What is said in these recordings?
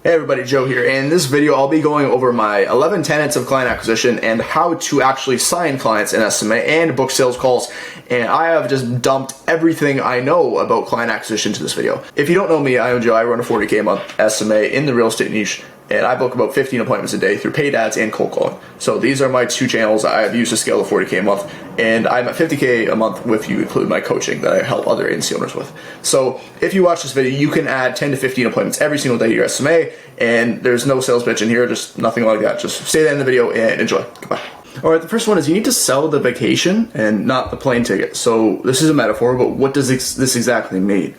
Hey everybody, Joe here. In this video, I'll be going over my 11 tenets of client acquisition and how to actually sign clients in SMA and book sales calls. And I have just dumped everything I know about client acquisition to this video. If you don't know me, I am Joe. I run a 40K a month SMA in the real estate niche, and I book about 15 appointments a day through paid ads and cold calling. So these are my two channels I have used to scale to 40K a month, and I'm at 50K a month if you include my coaching that I help other agency owners with. So if you watch this video, you can add 10 to 15 appointments every single day to your SMA, and there's no sales pitch in here, just nothing like that. Just stay there in the video and enjoy. Goodbye. All right, the first one is you need to sell the vacation and not the plane ticket. So this is a metaphor, but what does this exactly mean?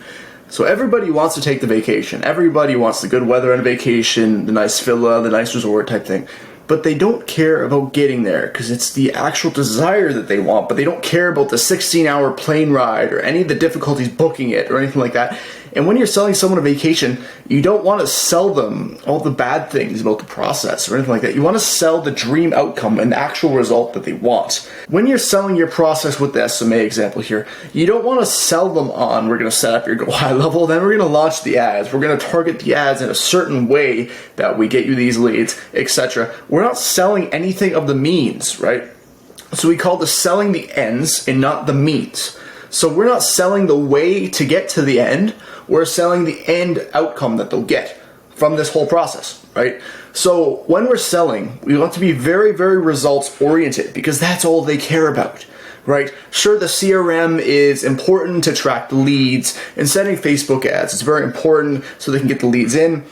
So everybody wants to take the vacation. Everybody wants the good weather on a vacation, the nice villa, the nice resort type thing. But they don't care about getting there because it's the actual desire that they want, but they don't care about the 16-hour plane ride or any of the difficulties booking it or anything like that. And when you're selling someone a vacation, you don't want to sell them all the bad things about the process or anything like that. You want to sell the dream outcome and the actual result that they want. When you're selling your process with the SMA example here, you don't want to sell them on, we're going to set up your go high level, then we're going to launch the ads. We're going to target the ads in a certain way that we get you these leads, etc. We're not selling anything of the means, right? So we call this selling the ends and not the means. So we're not selling the way to get to the end, we're selling the end outcome that they'll get from this whole process, right? So when we're selling, we want to be very, very results oriented because that's all they care about, right? Sure, the CRM is important to track the leads and sending Facebook ads. It's very important so they can get the leads in.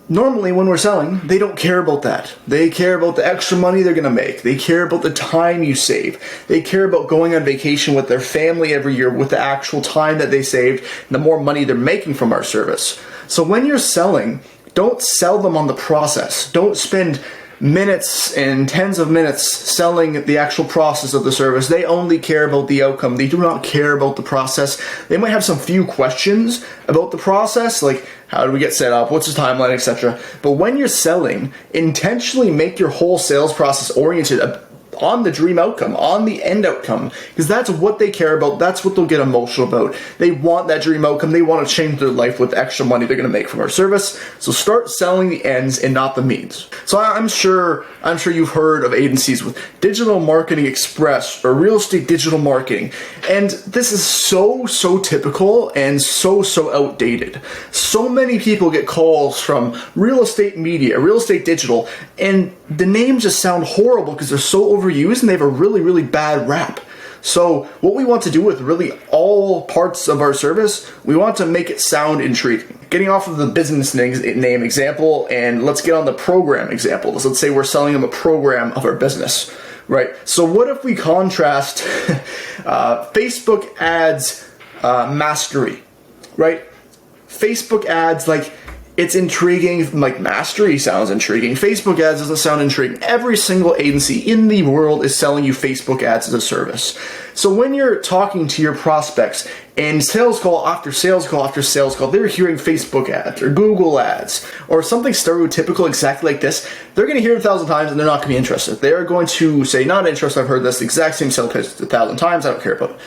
Normally, when we're selling, they don't care about that. They care about the extra money they're going to make. They care about the time you save. They care about going on vacation with their family every year with the actual time that they saved and the more money they're making from our service. So when you're selling, don't sell them on the process. Don't spend minutes and tens of minutes selling the actual process of the service. They only care about the outcome. They do not care about the process. They might have some few questions about the process, like how do we get set up, what's the timeline, etc. But when you're selling, intentionally make your whole sales process oriented on the dream outcome, on the end outcome, because that's what they care about. That's what they'll get emotional about. They want that dream outcome. They want to change their life with the extra money they're going to make from our service. So start selling the ends and not the means. So I'm sure you've heard of agencies with Digital Marketing Express or Real Estate Digital Marketing, and this is so typical and so outdated. So many people get calls from real estate media, real estate digital, and the names just sound horrible because they're so overused and they have a really bad rap. So what we want to do with really all parts of our service, we want to make it sound intriguing. Getting off of the business name example, and let's get on the program example. Let's say we're selling them a program of our business, right? So what if we contrast Facebook ads mastery, right? Facebook ads, like, it's intriguing, like mastery sounds intriguing. Facebook ads doesn't sound intriguing. Every single agency in the world is selling you Facebook ads as a service. So when you're talking to your prospects and sales call after sales call after sales call, they're hearing Facebook ads or Google ads or something stereotypical exactly like this, they're going to hear it 1,000 times and they're not going to be interested. They're going to say, not interested, I've heard this exact same sales pitch 1,000 times, I don't care about it.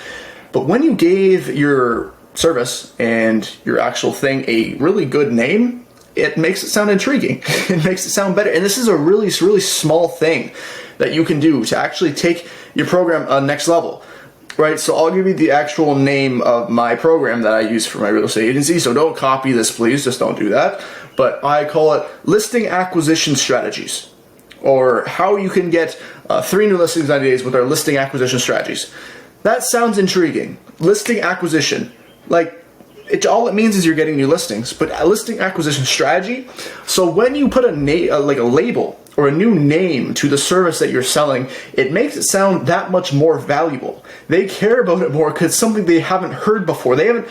But when you gave your service and your actual thing a really good name, it makes it sound intriguing. It makes it sound better. And this is a really small thing that you can do to actually take your program next level, right? So I'll give you the actual name of my program that I use for my real estate agency. So don't copy this, please. Just don't do that. But I call it Listing Acquisition Strategies, or how you can get 3 new listings in 90 days with our listing acquisition strategies. That sounds intriguing. Listing acquisition. Like, all it means is you're getting new listings, but a listing acquisition strategy. So when you put like a label or a new name to the service that you're selling, it makes it sound that much more valuable. They care about it more because it's something they haven't heard before. They've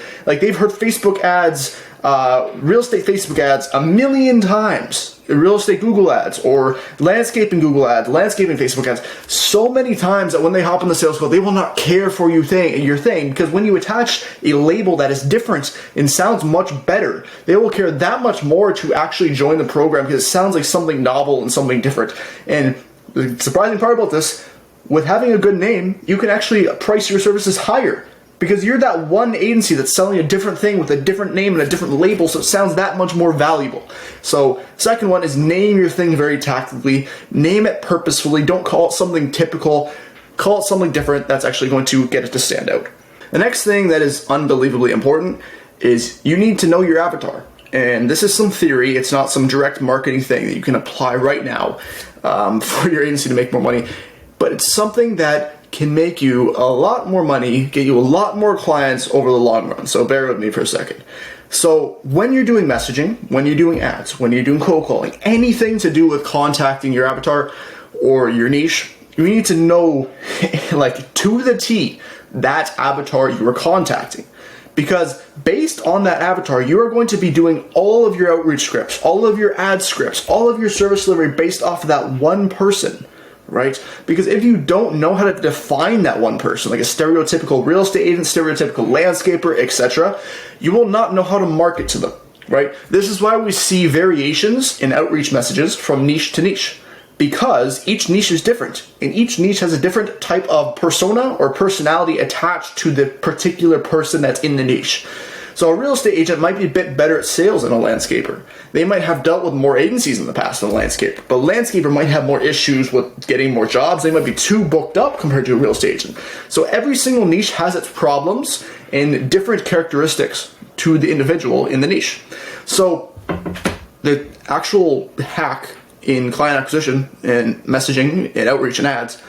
heard Facebook ads, real estate Facebook ads 1,000,000 times. Real estate Google ads or landscaping Google ads, landscaping Facebook ads, so many times that when they hop on the sales call, they will not care for your thing, because when you attach a label that is different and sounds much better, they will care that much more to actually join the program because it sounds like something novel and something different. And the surprising part about this, with having a good name, you can actually price your services higher because you're that one agency that's selling a different thing with a different name and a different label, so it sounds that much more valuable. So second one is name your thing very tactically, name it purposefully, don't call it something typical, call it something different that's actually going to get it to stand out. The next thing that is unbelievably important is you need to know your avatar. And this is some theory, it's not some direct marketing thing that you can apply right now for your agency to make more money, but it's something that can make you a lot more money, get you a lot more clients over the long run. So bear with me for a second. So when you're doing messaging, when you're doing ads, when you're doing cold calling, anything to do with contacting your avatar or your niche, you need to know, like, to the T, that avatar you are contacting. Because based on that avatar, you are going to be doing all of your outreach scripts, all of your ad scripts, all of your service delivery based off of that one person. Right? Because if you don't know how to define that one person, like a stereotypical real estate agent, stereotypical landscaper, etc., you will not know how to market to them, right? This is why we see variations in outreach messages from niche to niche, because each niche is different, and each niche has a different type of persona or personality attached to the particular person that's in the niche. So a real estate agent might be a bit better at sales than a landscaper. They might have dealt with more agencies in the past than a landscaper, but a landscaper might have more issues with getting more jobs. They might be too booked up compared to a real estate agent. So every single niche has its problems and different characteristics to the individual in the niche. So the actual hack in client acquisition and messaging and outreach and ads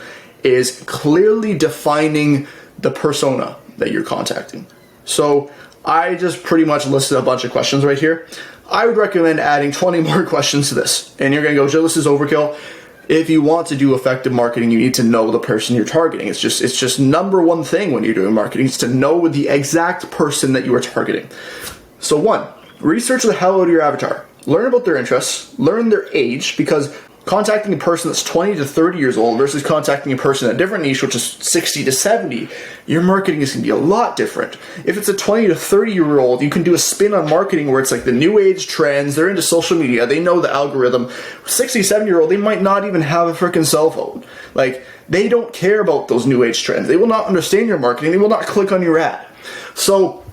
is clearly defining the persona that you're contacting. So I just pretty much listed a bunch of questions right here. I would recommend adding 20 more questions to this. And you're going to go, Joe, this is overkill. If you want to do effective marketing, you need to know the person you're targeting. It's just number one thing when you're doing marketing is to know the exact person that you are targeting. So one, research the hell out of your avatar. Learn about their interests, learn their age, because contacting a person that's 20 to 30 years old versus contacting a person in a different niche, which is 60 to 70, your marketing is going to be a lot different. If it's a 20 to 30 year old, you can do a spin on marketing where it's like the new age trends, they're into social media, they know the algorithm. 60, 70-year-old, they might not even have a freaking cell phone. Like, they don't care about those new age trends. They will not understand your marketing. They will not click on your ad. So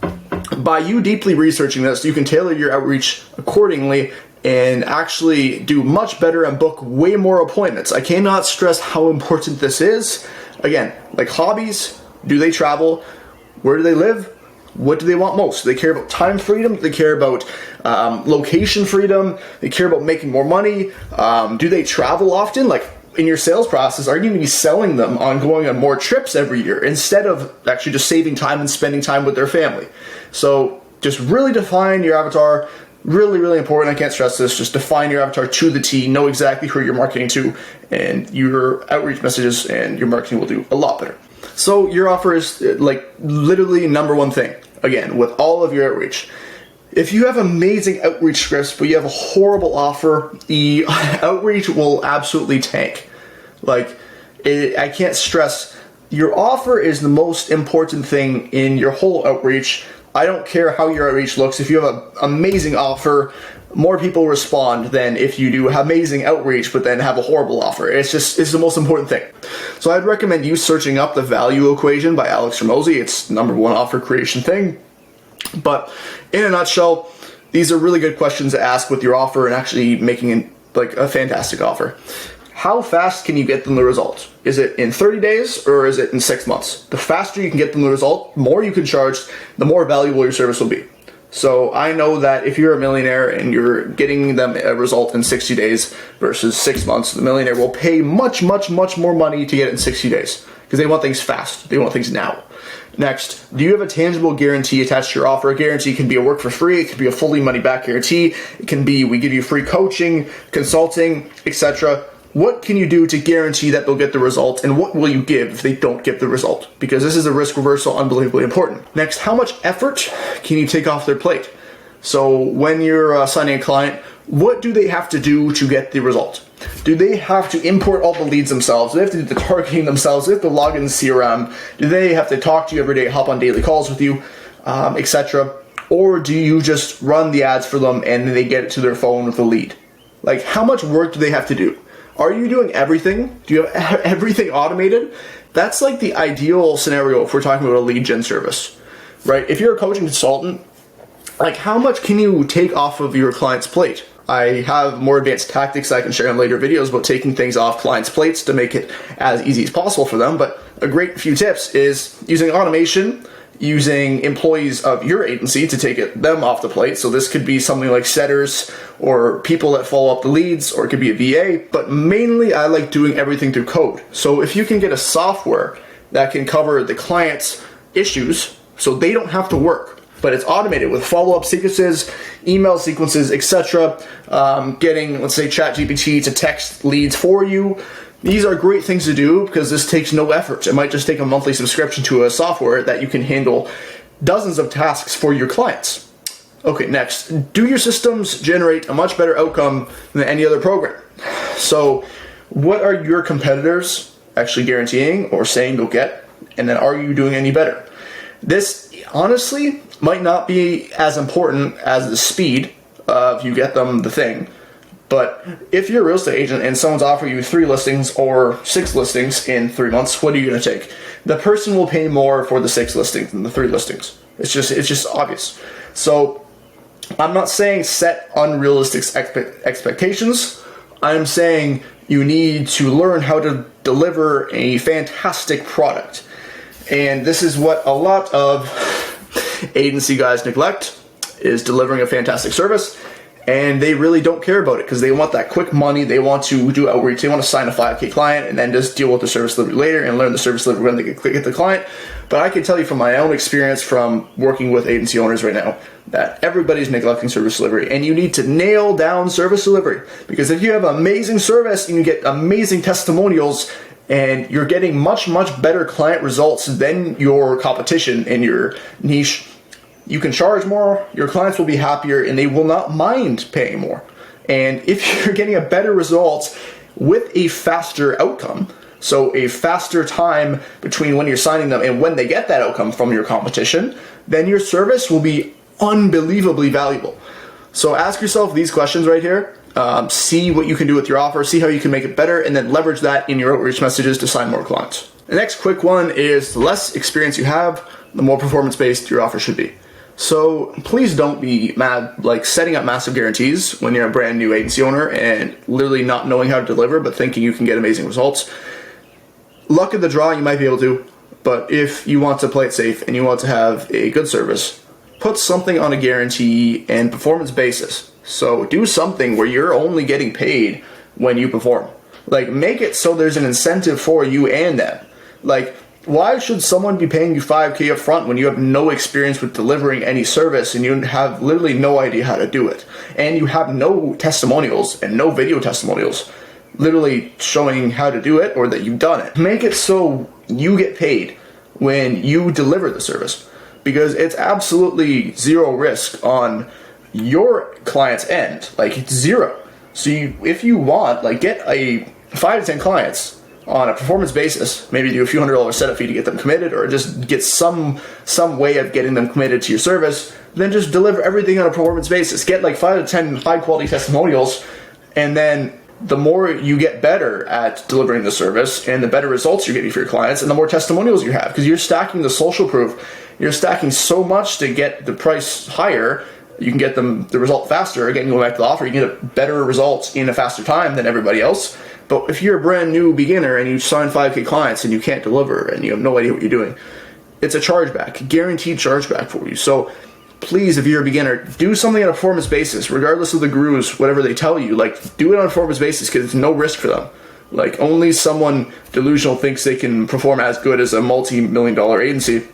by you deeply researching this, you can tailor your outreach accordingly and actually do much better and book way more appointments. I cannot stress how important this is. Again, like hobbies, do they travel? Where do they live? What do they want most? Do they care about time freedom? Do they care about location freedom? They care about making more money? Do they travel often? Like in your sales process, are you going to be selling them on going on more trips every year instead of actually just saving time and spending time with their family? So just really define your avatar. Really, really important. I can't stress this. Just define your avatar to the T. Know exactly who you're marketing to, and your outreach messages and your marketing will do a lot better. So your offer is like literally number one thing. Again, with all of your outreach. If you have amazing outreach scripts, but you have a horrible offer, the outreach will absolutely tank. Like, I can't stress, your offer is the most important thing in your whole outreach. I don't care how your outreach looks. If you have an amazing offer, more people respond than if you do amazing outreach but then have a horrible offer. It's the most important thing. So I'd recommend you searching up the value equation by Alex Hormozi. It's number one offer creation thing. But in a nutshell, these are really good questions to ask with your offer and actually making a fantastic offer. How fast can you get them the result? Is it in 30 days or is it in 6 months? The faster you can get them the result, the more you can charge, the more valuable your service will be. So I know that if you're a millionaire and you're getting them a result in 60 days versus 6 months, the millionaire will pay much, much, much more money to get it in 60 days because they want things fast. They want things now. Next, do you have a tangible guarantee attached to your offer? A guarantee can be a work for free. It can be a fully money back guarantee. It can be we give you free coaching, consulting, etc. What can you do to guarantee that they'll get the result, and what will you give if they don't get the result? Because this is a risk reversal, unbelievably important. Next, how much effort can you take off their plate? So when you're signing a client, what do they have to do to get the result? Do they have to import all the leads themselves? Do they have to do the targeting themselves? Do they have to log in the CRM? Do they have to talk to you every day, hop on daily calls with you, etc.? Or do you just run the ads for them and they get it to their phone with a lead? Like, how much work do they have to do? Are you doing everything? Do you have everything automated? that's like the ideal scenario if we're talking about a lead gen service, right? If you're a coaching consultant, like how much can you take off of your client's plate? I have more advanced tactics I can share in later videos about taking things off clients' plates to make it as easy as possible for them. But a great few tips is using automation, using employees of your agency to take them off the plate. So this could be something like setters or people that follow up the leads, or it could be a VA, but mainly I like doing everything through code. So if you can get a software that can cover the client's issues so they don't have to work, but it's automated with follow-up sequences, email sequences, etc. Getting, let's say, ChatGPT to text leads for you. These are great things to do because this takes no effort. It might just take a monthly subscription to a software that you can handle dozens of tasks for your clients. Okay, next, do your systems generate a much better outcome than any other program? So what are your competitors actually guaranteeing or saying you'll get? And then are you doing any better? This honestly might not be as important as the speed of you get them the thing. But if you're a real estate agent and someone's offering you 3 listings or 6 listings in 3 months, what are you going to take? The person will pay more for the 6 listings than the 3 listings. It's just obvious. So I'm not saying set unrealistic expectations. I'm saying you need to learn how to deliver a fantastic product. And this is what a lot of agency guys neglect, is delivering a fantastic service. And they really don't care about it because they want that quick money. They want to do outreach. They want to sign a 5K client and then just deal with the service delivery later and learn the service delivery when they get the client. But I can tell you from my own experience from working with agency owners right now that everybody's neglecting service delivery, and you need to nail down service delivery, because if you have amazing service and you get amazing testimonials and you're getting much, much better client results than your competition in your niche, you can charge more, your clients will be happier, and they will not mind paying more. And if you're getting a better result with a faster outcome, so a faster time between when you're signing them and when they get that outcome from your competition, then your service will be unbelievably valuable. So ask yourself these questions right here. See what you can do with your offer, see how you can make it better, and then leverage that in your outreach messages to sign more clients. The next quick one is the less experience you have, the more performance-based your offer should be. So please don't be mad, like setting up massive guarantees when you're a brand new agency owner and literally not knowing how to deliver, but thinking you can get amazing results. Luck of the draw, you might be able to, but if you want to play it safe and you want to have a good service, put something on a guarantee and performance basis. So do something where you're only getting paid when you perform. Like, make it so there's an incentive for you and them. Like, why should someone be paying you $5K up front when you have no experience with delivering any service and you have literally no idea how to do it? And you have no testimonials and no video testimonials literally showing how to do it or that you've done it. Make it so you get paid when you deliver the service, because it's absolutely zero risk on your client's end. Like, it's zero. So if you want, like, get a 5 to 10 clients on a performance basis, maybe do a few $100 setup fee to get them committed, or just get some way of getting them committed to your service, then just deliver everything on a performance basis. Get like 5 to 10 high quality testimonials, and then the more you get better at delivering the service and the better results you're getting for your clients and the more testimonials you have, because you're stacking the social proof. You're stacking so much to get the price higher. You can get them the result faster. Again, going back to the offer, you can get a better result in a faster time than everybody else. But if you're a brand new beginner and you sign 5K clients and you can't deliver and you have no idea what you're doing, it's a chargeback, guaranteed chargeback for you. So please, if you're a beginner, do something on a performance basis, regardless of the gurus, whatever they tell you. Like, do it on a performance basis because it's no risk for them. Like, only someone delusional thinks they can perform as good as a multi-million-dollar agency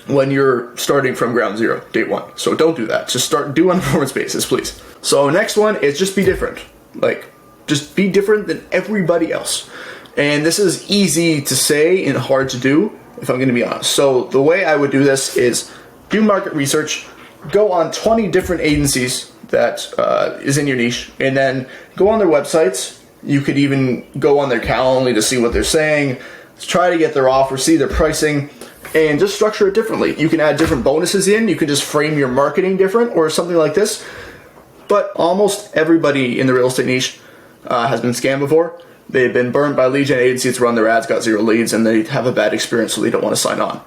when you're starting from ground zero, day one. So don't do that. Just do on a performance basis, please. So next one is just be different. Like, just be different than everybody else. And this is easy to say and hard to do, if I'm going to be honest. So the way I would do this is do market research, go on 20 different agencies that is in your niche, and then go on their websites. You could even go on their Calendly to see what they're saying, try to get their offer, see their pricing, and just structure it differently. You can add different bonuses in, you can just frame your marketing different or something like this. But almost everybody in the real estate niche has been scammed before. they've been burned by lead gen agencies, run their ads, got 0 leads, and they have a bad experience, so they don't want to sign on.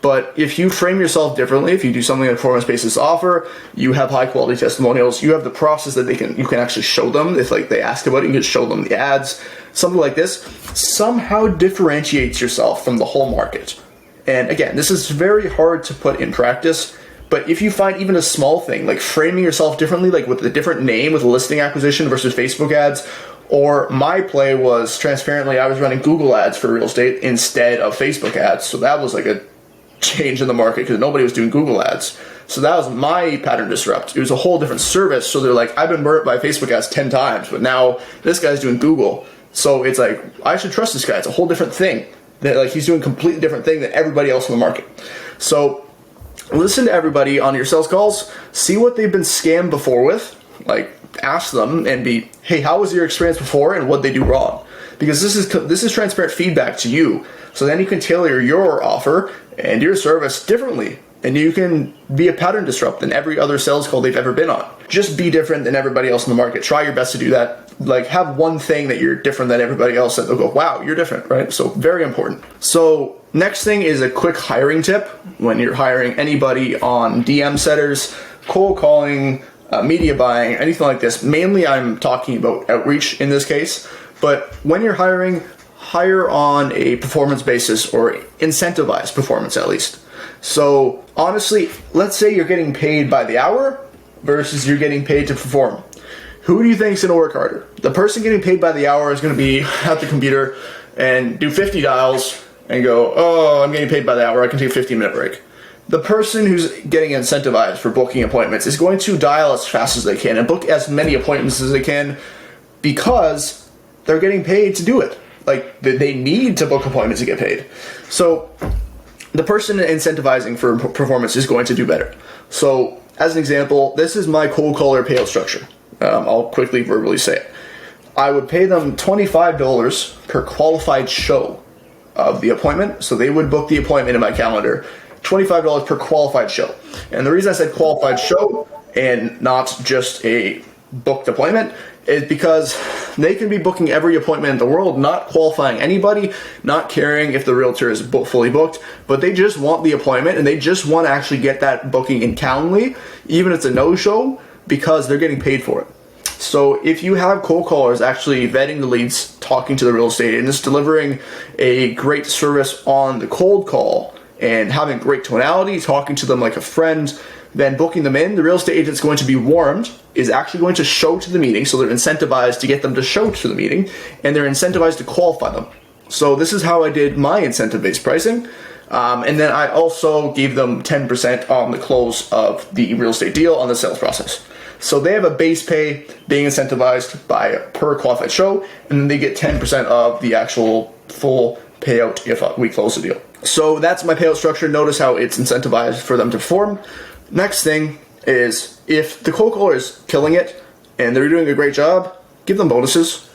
But if you frame yourself differently, if you do something on a performance-basis offer, you have high-quality testimonials, you have the process that you can actually show them. If like they ask about it, you can show them the ads. Something like this somehow differentiates yourself from the whole market. And again, this is very hard to put in practice, but if you find even a small thing, like framing yourself differently, like with a different name, with a listing acquisition versus Facebook ads, or my play was transparently, I was running Google ads for real estate instead of Facebook ads. So that was like a change in the market because nobody was doing Google ads. So that was my pattern disrupt. It was a whole different service. So they're like, I've been burnt by Facebook ads 10 times, but now this guy's doing Google. So it's like, I should trust this guy. It's a whole different thing. That like he's doing a completely different thing than everybody else in the market. So listen to everybody on your sales calls, see what they've been scammed before with, like ask them and be, hey, how was your experience before and what they do wrong? Because this is transparent feedback to you. So then you can tailor your offer and your service differently, and you can be a pattern disrupt than every other sales call they've ever been on. Just be different than everybody else in the market. Try your best to do that. Like have one thing that you're different than everybody else that they'll go, wow, you're different, right? So very important. So next thing is a quick hiring tip when you're hiring anybody on DM setters, cold calling, media buying, anything like this. Mainly I'm talking about outreach in this case, but when you're hiring, hire on a performance basis or incentivize performance at least. So honestly, let's say you're getting paid by the hour versus you're getting paid to perform. Who do you think is going to work harder? The person getting paid by the hour is going to be at the computer and do 50 dials and go, oh, I'm getting paid by the hour, I can take a 15-minute break. The person who's getting incentivized for booking appointments is going to dial as fast as they can and book as many appointments as they can because they're getting paid to do it. Like, they need to book appointments to get paid. So the person incentivizing for performance is going to do better. So as an example, this is my cold caller payout structure. I'll quickly verbally say it. I would pay them $25 per qualified show of the appointment. So they would book the appointment in my calendar, $25 per qualified show. And the reason I said qualified show and not just a booked appointment is because they can be booking every appointment in the world, not qualifying anybody, not caring if the realtor is fully booked, but they just want the appointment and they just want to actually get that booking in Calendly, even if it's a no-show, because they're getting paid for it. So if you have cold callers actually vetting the leads, talking to the real estate agents, delivering a great service on the cold call and having great tonality, talking to them like a friend, then booking them in, the real estate agent's going to be warmed, is actually going to show to the meeting, so they're incentivized to get them to show to the meeting, and they're incentivized to qualify them. So this is how I did my incentive-based pricing, and then I also gave them 10% on the close of the real estate deal on the sales process. So they have a base pay being incentivized by per qualified show, and then they get 10% of the actual full payout if we close the deal. So that's my payout structure. Notice how it's incentivized for them to perform. Next thing is, if the cold caller is killing it and they're doing a great job, give them bonuses.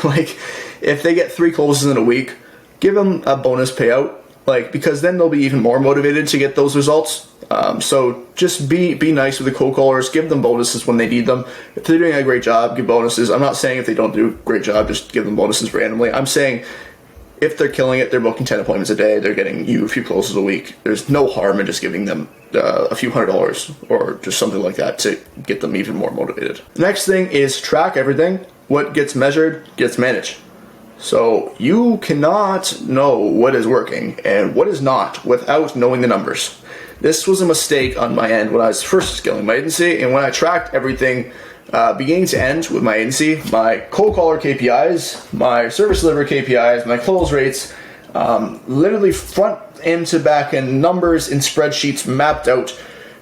Like, if they get 3 closes in a week, give them a bonus payout, like, because then they'll be even more motivated to get those results. So just be nice with the cold callers, give them bonuses when they need them. If they're doing a great job, give bonuses. I'm not saying if they don't do a great job, just give them bonuses randomly. I'm saying if they're killing it, they're booking 10 appointments a day, they're getting you a few closes a week, there's no harm in just giving them a few $100s or just something like that to get them even more motivated. Next thing is track everything. What gets measured gets managed. So you cannot know what is working and what is not without knowing the numbers. This was a mistake on my end when I was first scaling my agency, and when I tracked everything beginning to end with my agency, my cold caller KPIs, my service delivery KPIs, my close rates, literally front end to back end numbers in spreadsheets mapped out.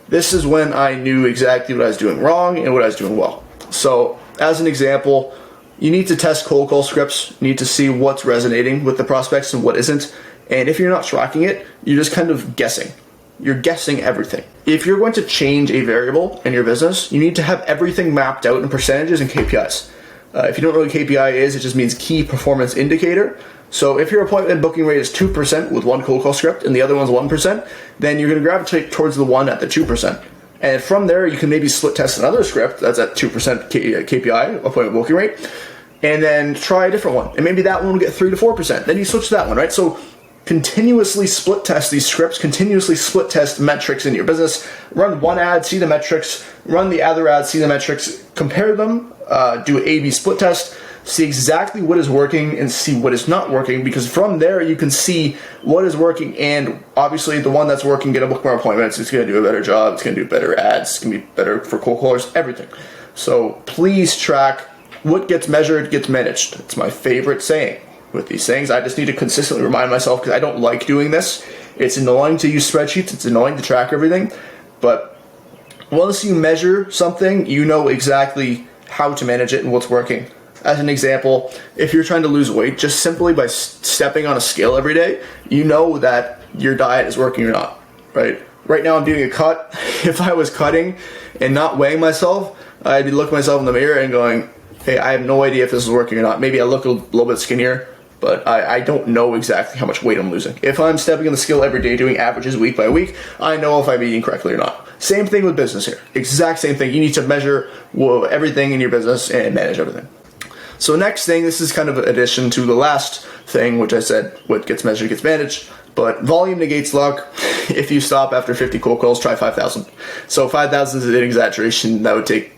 This is when I knew exactly what I was doing wrong and what I was doing well. So as an example, you need to test cold call scripts. You need to see what's resonating with the prospects and what isn't. And if you're not tracking it, you're just kind of guessing. You're guessing everything. If you're going to change a variable in your business, you need to have everything mapped out in percentages and KPIs. If you don't know what KPI is, it just means key performance indicator. So if your appointment booking rate is 2% with one cold call script and the other one's 1%, then you're going to gravitate towards the one at the 2%. And from there, you can maybe split test another script that's at 2% KPI, appointment booking rate. and then try a different one. And maybe that one will get 3 to 4%. Then you switch to that one, right? So continuously split test these scripts, continuously split test metrics in your business. Run one ad, see the metrics, run the other ad, see the metrics, compare them, do an A/B split test, see exactly what is working and see what is not working, because from there you can see what is working, and obviously the one that's working, get a book more appointments, it's going to do a better job, it's going to do better ads, it's going to be better for cold callers, everything. So please track what gets measured, gets managed. It's my favorite saying. With these things, I just need to consistently remind myself, because I don't like doing this. It's annoying to use spreadsheets, it's annoying to track everything, but once you measure something, you know exactly how to manage it and what's working. As an example, if you're trying to lose weight, just simply by stepping on a scale every day, you know that your diet is working or not, right? Right now I'm doing a cut. If I was cutting and not weighing myself, I'd be looking myself in the mirror and going, hey, I have no idea if this is working or not. Maybe I look a little bit skinnier, but I don't know exactly how much weight I'm losing. If I'm stepping on the scale every day, doing averages week by week, I know if I'm eating correctly or not. Same thing with business here. Exact same thing. You need to measure everything in your business and manage everything. So next thing, this is kind of an addition to the last thing, which I said, what gets measured gets managed, but volume negates luck. If you stop after 50 cold calls, try 5,000. So 5,000 is an exaggeration. That would take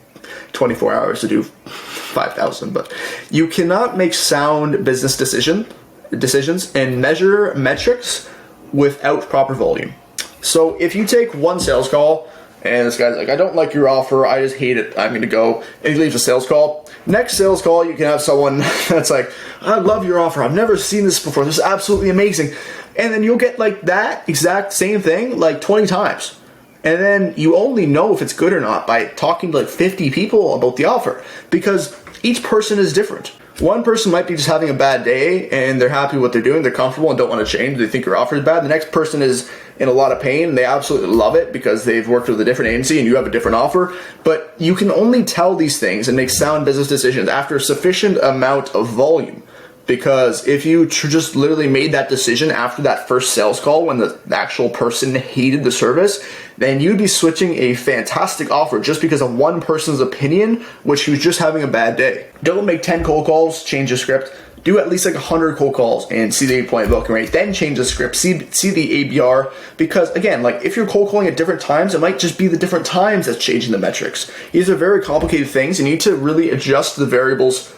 24 hours to do 5,000, but you cannot make sound business decisions and measure metrics without proper volume. So if you take one sales call and this guy's like, I don't like your offer, I just hate it, I'm gonna go, and he leaves a sales call. Next sales call, you can have someone that's like, I love your offer, I've never seen this before, this is absolutely amazing. And then you'll get like that exact same thing like 20 times. And then you only know if it's good or not by talking to like 50 people about the offer, because each person is different. One person might be just having a bad day and they're happy with what they're doing, they're comfortable and don't want to change, they think your offer is bad. The next person is in a lot of pain and they absolutely love it because they've worked with a different agency and you have a different offer. But you can only tell these things and make sound business decisions after a sufficient amount of volume. Because if you just literally made that decision after that first sales call when the actual person hated the service, then you'd be switching a fantastic offer just because of one person's opinion, which he was just having a bad day. Don't make 10 cold calls, change the script. Do at least like 100 cold calls and see the 8-point booking rate. Then change the script, see the ABR. Because again, like if you're cold calling at different times, it might just be the different times that's changing the metrics. These are very complicated things. You need to really adjust the variables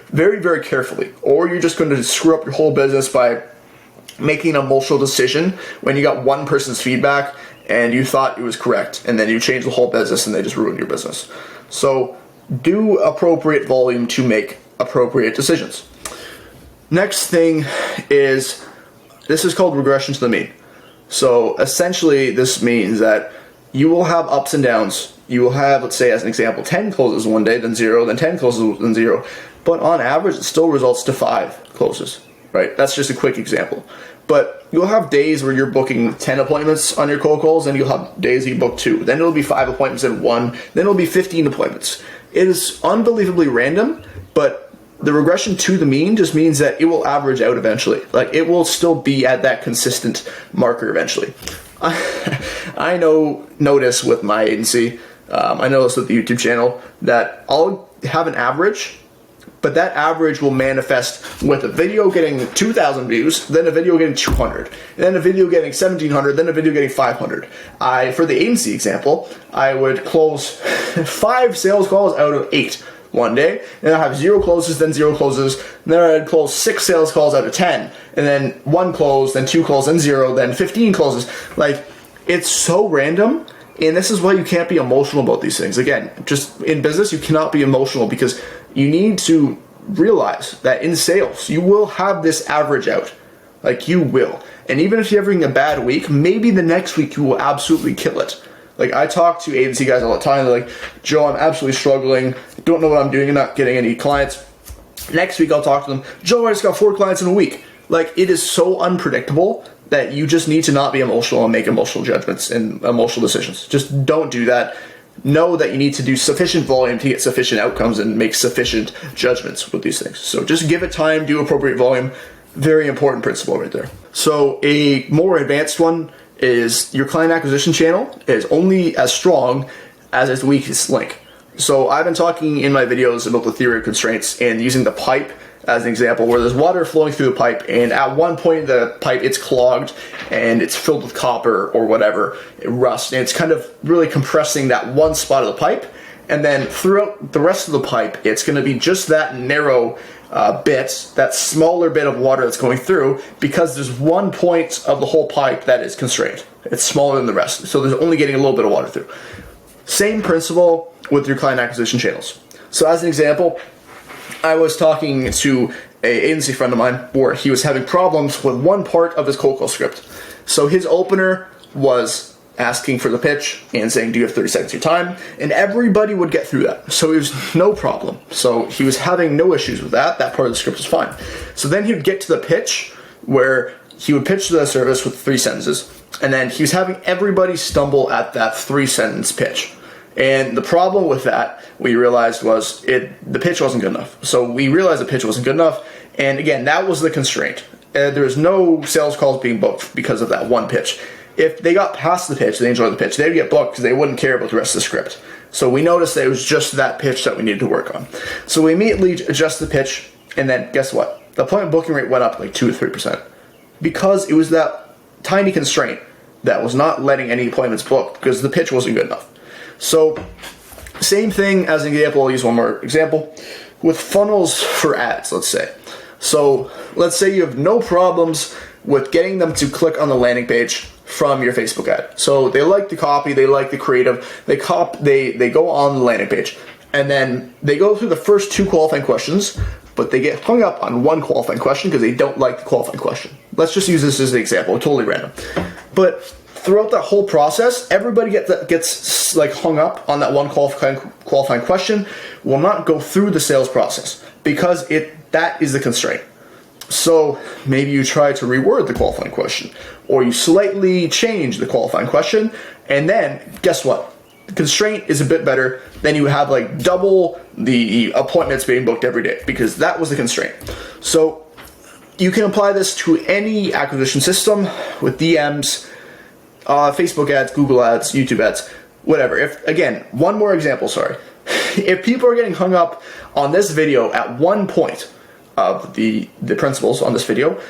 very, very carefully, or you're just going to screw up your whole business by making an emotional decision when you got one person's feedback and you thought it was correct, and then you change the whole business and they just ruin your business. So do appropriate volume to make appropriate decisions. Next thing is, this is called regression to the mean. So essentially this means that you will have ups and downs. You will have, let's say as an example, 10 closes one day, then 0, then 10 closes, then 0. But on average, it still results to 5 closes, right? That's just a quick example. But you'll have days where you're booking 10 appointments on your cold calls, and you'll have days you book 2. Then it'll be 5 appointments in 1. Then it'll be 15 appointments. It is unbelievably random, but the regression to the mean just means that it will average out eventually. Like it will still be at that consistent marker eventually. I notice with my agency, I notice with the YouTube channel, that I'll have an average, but that average will manifest with a video getting 2,000 views, then a video getting 200, then a video getting 1,700, then a video getting 500. For the agency example, I would close 5 sales calls out of 8 one day, and I have 0 closes, then 0 closes, and then I'd close 6 sales calls out of 10, and then 1 close, then 2 close, then 0, then 15 closes. Like, it's so random. And this is why you can't be emotional about these things. Again, just in business, you cannot be emotional because you need to realize that in sales, you will have this average out. Like you will. And even if you're having a bad week, maybe the next week you will absolutely kill it. Like I talk to agency guys all the time. They're like, Joe, I'm absolutely struggling. Don't know what I'm doing. I'm not getting any clients. Next week I'll talk to them. Joe, I just got 4 clients in a week. Like it is so unpredictable that you just need to not be emotional and make emotional judgments and emotional decisions. Just don't do that. Know that you need to do sufficient volume to get sufficient outcomes and make sufficient judgments with these things. So just give it time, do appropriate volume. Very important principle right there. So a more advanced one is your client acquisition channel is only as strong as its weakest link. So I've been talking in my videos about the theory of constraints and using the pipe as an example, where there's water flowing through the pipe, and at one point in the pipe it's clogged and it's filled with copper or whatever, rust, and it's kind of really compressing that one spot of the pipe. And then throughout the rest of the pipe, it's going to be just that narrow bit, that smaller bit of water that's going through, because there's one point of the whole pipe that is constrained. It's smaller than the rest, so there's only getting a little bit of water through. Same principle with your client acquisition channels. So as an example, I was talking to an agency friend of mine where he was having problems with one part of his cold call script. So his opener was asking for the pitch and saying, do you have 30 seconds of your time? And everybody would get through that. So it was no problem. So he was having no issues with that. That part of the script was fine. So then he would get to the pitch where he would pitch the service with 3 sentences. And then he was having everybody stumble at that 3-sentence pitch. And the problem with that, we realized, was the pitch wasn't good enough. So we realized the pitch wasn't good enough. And again, that was the constraint. There was no sales calls being booked because of that one pitch. If they got past the pitch, they enjoyed the pitch, they'd get booked because they wouldn't care about the rest of the script. So we noticed that it was just that pitch that we needed to work on. So we immediately adjusted the pitch, and then guess what? The appointment booking rate went up like 2 or 3%. Because it was that tiny constraint that was not letting any appointments booked because the pitch wasn't good enough. So same thing as an example, I'll use one more example, with funnels for ads, let's say. So let's say you have no problems with getting them to click on the landing page from your Facebook ad. So they like the copy, they like the creative, they go on the landing page, and then they go through the first 2 qualifying questions, but they get hung up on one qualifying question because they don't like the qualifying question. Let's just use this as an example, totally random. But throughout that whole process, everybody gets like hung up on that one qualifying question, will not go through the sales process because that is the constraint. So maybe you try to reword the qualifying question, or you slightly change the qualifying question, and then guess what? The constraint is a bit better. Then you have like double the appointments being booked every day because that was the constraint. So you can apply this to any acquisition system with DMs, Facebook ads, Google ads, YouTube ads, whatever. Again, one more example, sorry. If people are getting hung up on this video at one point of the principles on this video,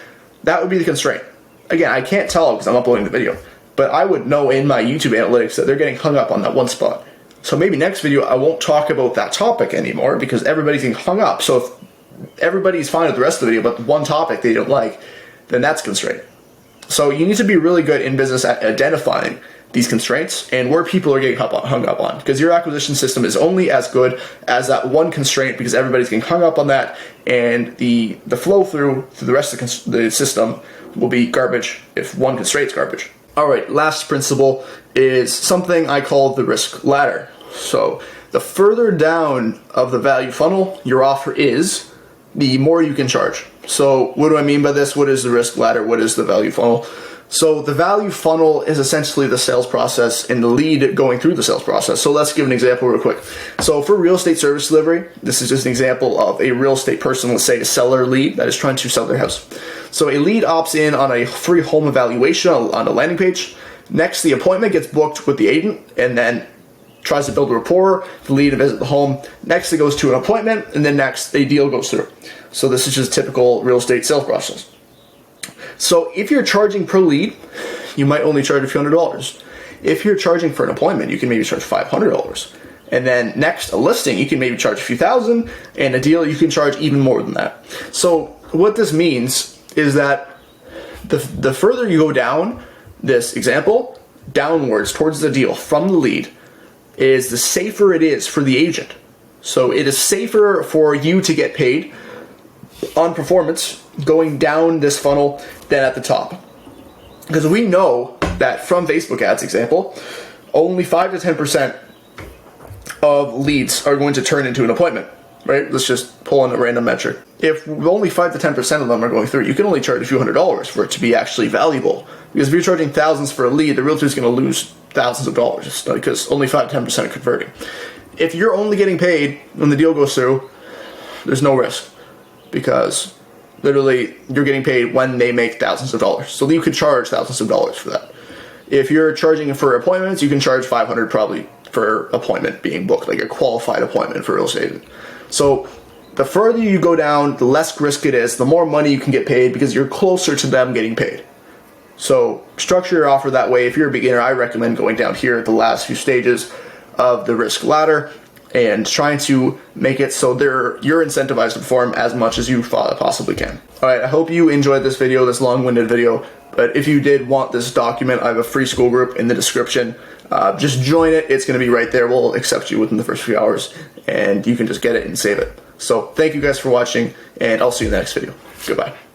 that would be the constraint. Again, I can't tell because I'm uploading the video, but I would know in my YouTube analytics that they're getting hung up on that one spot. So maybe next video I won't talk about that topic anymore because everybody's getting hung up. So if everybody's fine with the rest of the video, but the one topic they don't like, then that's constraint. So you need to be really good in business at identifying these constraints and where people are getting hung up on, because your acquisition system is only as good as that one constraint, because everybody's getting hung up on that, and the flow through the rest of the system will be garbage if one constraint's garbage. Alright, last principle is something I call the risk ladder. So the further down of the value funnel your offer is, the more you can charge. So what do I mean by this? What is the risk ladder? What is the value funnel? So the value funnel is essentially the sales process and the lead going through the sales process. So let's give an example real quick. So for real estate service delivery, this is just an example of a real estate person, let's say a seller lead that is trying to sell their house. So a lead opts in on a free home evaluation on a landing page. Next, the appointment gets booked with the agent and then tries to build a rapport, the lead to visit the home. Next, it goes to an appointment, and then next, a deal goes through. So this is just typical real estate sales process. So if you're charging per lead, you might only charge a few $100s. If you're charging for an appointment, you can maybe charge $500. And then next, a listing, you can maybe charge a few thousand, and a deal, you can charge even more than that. So what this means is that the further you go down this example, downwards towards the deal from the lead, is the safer it is for the agent. So it is safer for you to get paid on performance going down this funnel than at the top. Because we know that from Facebook ads example, only 5 to 10% of leads are going to turn into an appointment, right? Let's just pull in a random metric. If only 5 to 10% of them are going through, you can only charge a few $100s for it to be actually valuable. Because if you're charging thousands for a lead, the realtor is going to lose thousands of dollars because only 5 to 10% are converting. If you're only getting paid when the deal goes through, there's no risk, because literally you're getting paid when they make thousands of dollars. So you could charge thousands of dollars for that. If you're charging for appointments, you can charge $500 probably for appointment being booked, like a qualified appointment for real estate agent. So the further you go down, the less risk it is, the more money you can get paid because you're closer to them getting paid. So structure your offer that way. If you're a beginner, I recommend going down here at the last few stages of the risk ladder and trying to make it so you're incentivized to perform as much as you possibly can. All right, I hope you enjoyed this video, this long-winded video. But if you did want this document, I have a free school group in the description. Just join it. It's going to be right there. We'll accept you within the first few hours, and you can just get it and save it. So thank you guys for watching, and I'll see you in the next video. Goodbye.